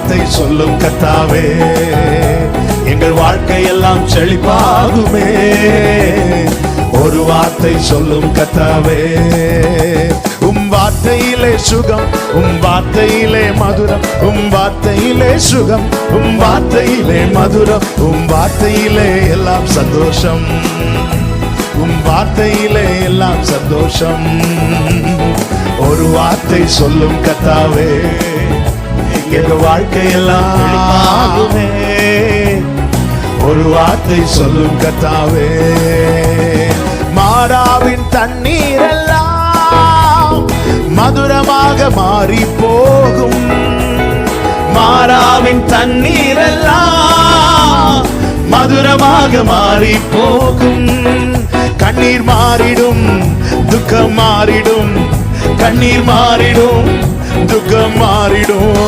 வார்த்தை சொல்லும் கர்த்தாவே, எங்கள் வாழ்க்கையெல்லாம் செழிப்பாகுமே. ஒரு வார்த்தை சொல்லும் கர்த்தாவே, வார்த்தையிலே சுகம், வார்த்தையிலே மதுரம், வார்த்தையிலே சுகம், வார்த்தையிலே மதுரம், வார்த்தையிலே எல்லாம் சந்தோஷம், வார்த்தையிலே எல்லாம் சந்தோஷம். ஒரு வார்த்தை சொல்லும் கர்த்தாவே, எங்க வாழ்க்கையெல்லாம் ஒரு வார்த்தை சொல்லும் கர்த்தாவே. மாறாவின் தண்ணீர் எல்லாம் மதுரமாக மாறி போகும், மாறாவின் தண்ணீர் எல்லாம் மதுரமாக மாறி போகும். கண்ணீர் மாறிடும், துக்கம் மாறிடும், கண்ணீர் மாறிடும், துக்கம் மாறிடும்.